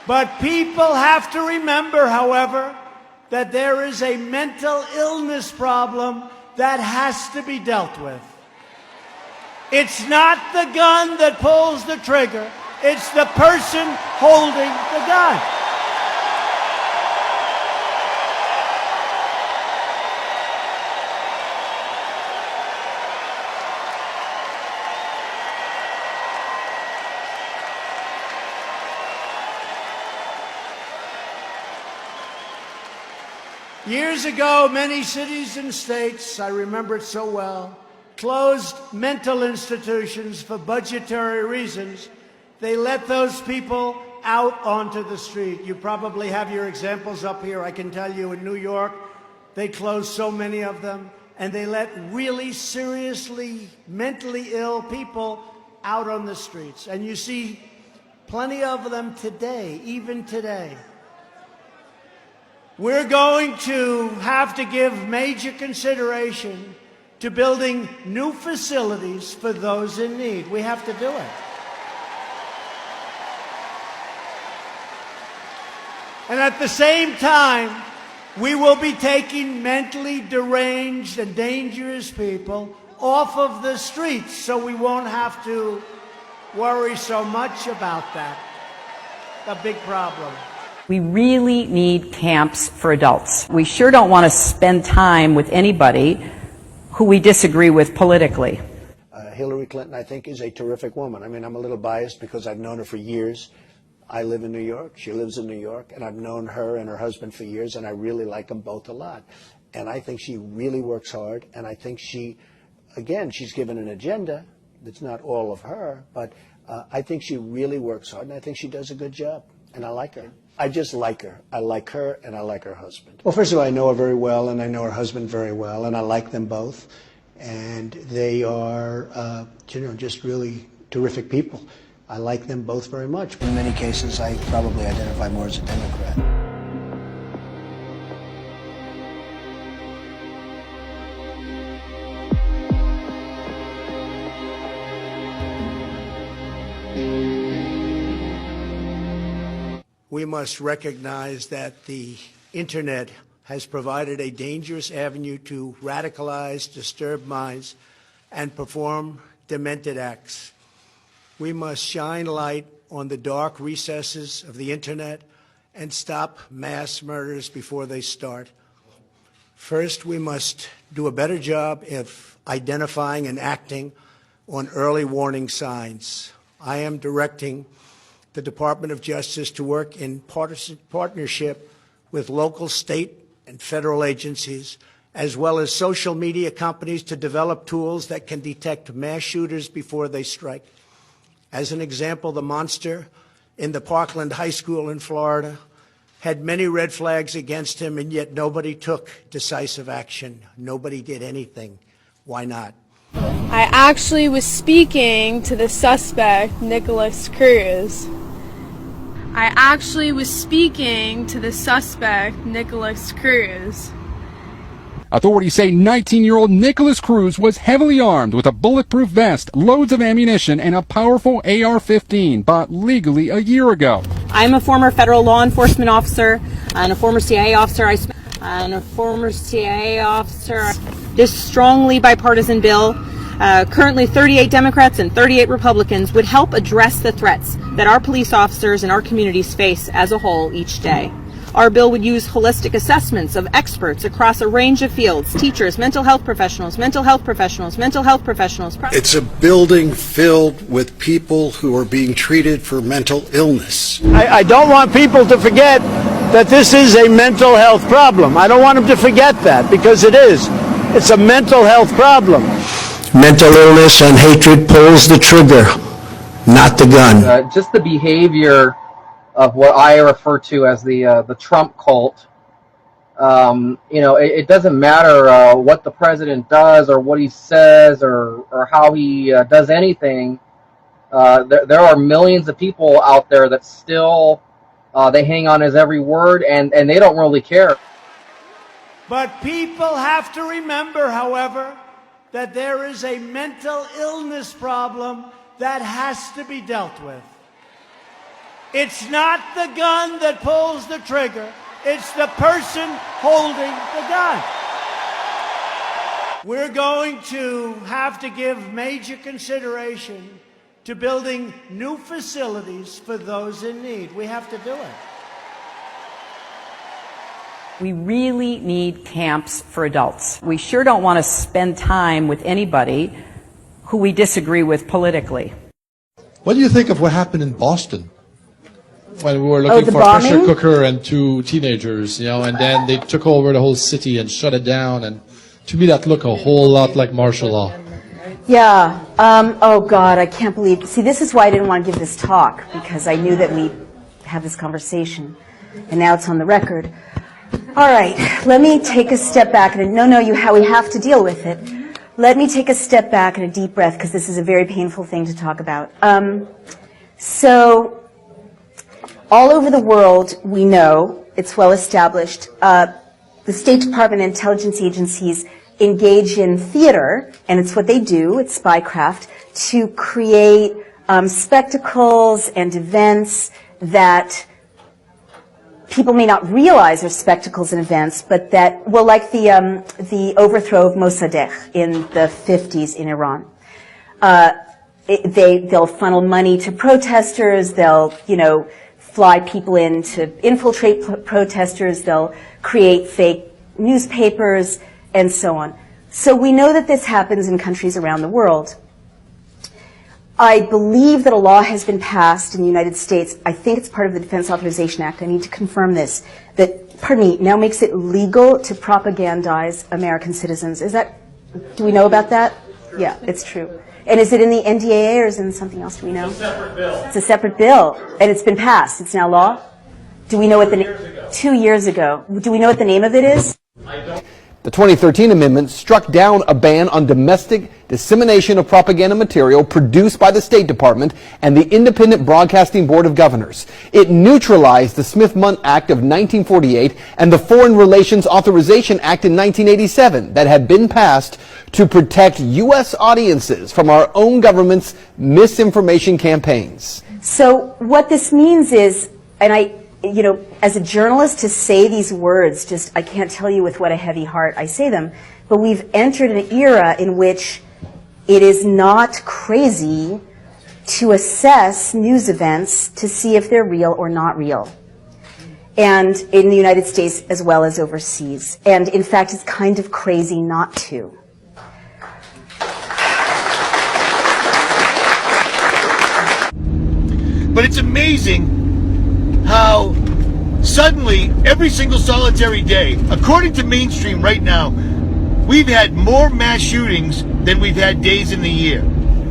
But people have to remember, however, that there is a mental illness problem that has to be dealt with. It's not the gun that pulls the trigger. It's the person holding the gun. Years ago, many cities and states, I remember it so well, closed mental institutions for budgetary reasons. They let those people out onto the street. You probably have your examples up here. I can tell you in New York, they closed so many of them, and they let really seriously mentally ill people out on the streets. And you see plenty of them today, even today. We're going to have to give major consideration to building new facilities for those in need. We have to do it. And at the same time, we will be taking mentally deranged and dangerous people off of the streets, so we won't have to worry so much about that. A big problem. We really need camps for adults. We sure don't want to spend time with anybody who we disagree with politically. Hillary Clinton, I think, is a terrific woman. I mean, I'm a little biased because I've known her for years. I live in New York. She lives in New York. And I've known her and her husband for years, and I really like them both a lot. And I think she really works hard. And I think she, again, she's given an agenda that's not all of her, but I think she really works hard, and I think she does a good job. And I like her. I just like her. I like her, and I like her husband. Well, first of all, I know her very well, and I know her husband very well, and I like them both. And they are, just really terrific people. I like them both very much. In many cases, I probably identify more as a Democrat. We must recognize that the Internet has provided a dangerous avenue to radicalize, disturb minds, and perform demented acts. We must shine light on the dark recesses of the Internet and stop mass murders before they start. First, we must do a better job of identifying and acting on early warning signs. I am directing the Department of Justice to work in partnership with local, state, and federal agencies, as well as social media companies, to develop tools that can detect mass shooters before they strike. As an example, the monster in the Parkland High School in Florida had many red flags against him, and yet nobody took decisive action. Nobody did anything. Why not? I actually was speaking to the suspect, Nicholas Cruz. I actually was speaking to the suspect, Nicholas Cruz. Authorities say 19-year-old Nicholas Cruz was heavily armed with a bulletproof vest, loads of ammunition, and a powerful AR-15, bought legally a year ago. I'm a former federal law enforcement officer and a former CIA officer. This strongly bipartisan bill, currently 38 Democrats and 38 Republicans, would help address the threats that our police officers and our communities face as a whole each day. Our bill would use holistic assessments of experts across a range of fields: teachers, mental health professionals, mental health professionals, mental health professionals. It's a building filled with people who are being treated for mental illness. I don't want people to forget that this is a mental health problem. I don't want them to forget that, because it is. It's a mental health problem. Mental illness and hatred pulls the trigger, not the gun. Just the behavior of what I refer to as the Trump cult. It doesn't matter what the president does or what he says or how he does anything. There are millions of people out there that still they hang on his every word, and they don't really care. But people have to remember, however, that there is a mental illness problem that has to be dealt with. It's not the gun that pulls the trigger. It's the person holding the gun. We're going to have to give major consideration to building new facilities for those in need. We have to do it. We really need camps for adults. We sure don't want to spend time with anybody who we disagree with politically. What do you think of what happened in Boston? When we were looking for a pressure cooker and 2 teenagers, and then they took over the whole city and shut it down, and to me that looked a whole lot like martial law. Yeah, oh God, I can't believe, see, this is why I didn't want to give this talk, because I knew that we'd have this conversation, and now it's on the record. All right, let me take a step back, and we have to deal with it. Let me take a step back and a deep breath, because this is a very painful thing to talk about. So, all over the world, we know, it's well established, the State Department and intelligence agencies engage in theater, and it's what they do, it's spycraft, to create spectacles and events that people may not realize are spectacles and events, but that, well, like the overthrow of Mossadegh in the 50s in Iran. They'll funnel money to protesters, they'll, fly people in to infiltrate protesters, they'll create fake newspapers, and so on. So we know that this happens in countries around the world. I believe that a law has been passed in the United States, I think it's part of the Defense Authorization Act, I need to confirm this, that, now makes it legal to propagandize American citizens. Do we know about that? Yeah, it's true. And is it in the NDAA or is it in something else? Do we know? It's a separate bill. It's a separate bill, and it's been passed. It's now law. Do we know what 2 years ago? Do we know what the name of it is? I don't. The 2013 amendment struck down a ban on domestic dissemination of propaganda material produced by the State Department and the Independent Broadcasting Board of Governors. It neutralized the Smith-Mundt Act of 1948 and the Foreign Relations Authorization Act in 1987 that had been passed to protect U.S. audiences from our own government's misinformation campaigns. So what this means is, and as a journalist, to say these words, I can't tell you with what a heavy heart I say them, but we've entered an era in which it is not crazy to assess news events to see if they're real or not real. And in the United States as well as overseas. And in fact, it's kind of crazy not to. But it's amazing how suddenly, every single solitary day, according to Mainstream right now, we've had more mass shootings than we've had days in the year.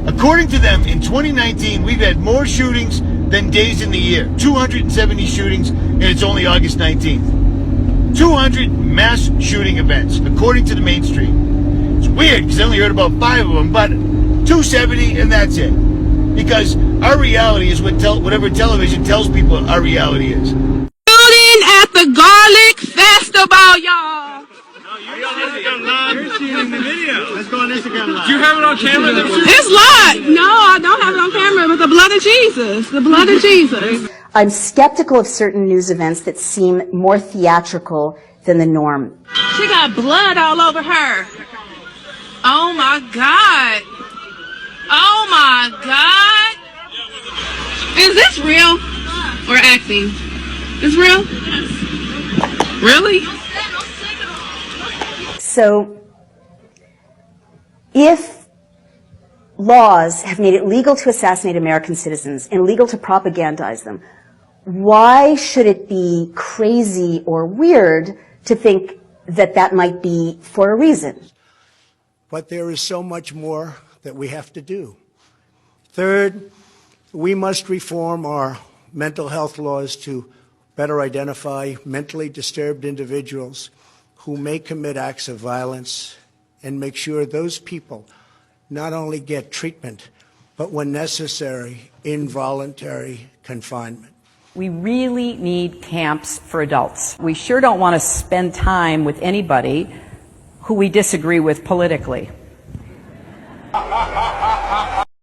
According to them, in 2019, we've had more shootings than days in the year. 270 shootings, and it's only August 19th. 200 mass shooting events, according to the Mainstream. It's weird, because I only heard about 5 of them, but 270, and that's it. Because our reality is whatever television tells people our reality is. At the Garlic Festival, y'all. You're shooting the video. Let's go on Instagram Live. Do you have it on camera? It's live. No, I don't have it on camera, but the blood of Jesus. The blood of Jesus. I'm skeptical of certain news events that seem more theatrical than the norm. She got blood all over her. Oh my God. Oh my God. Is this real or acting? It's real? Really? So, if laws have made it legal to assassinate American citizens and legal to propagandize them, why should it be crazy or weird to think that that might be for a reason? But there is so much more that we have to do. Third, we must reform our mental health laws to better identify mentally disturbed individuals who may commit acts of violence and make sure those people not only get treatment, but when necessary, involuntary confinement. We really need camps for adults. We sure don't want to spend time with anybody who we disagree with politically.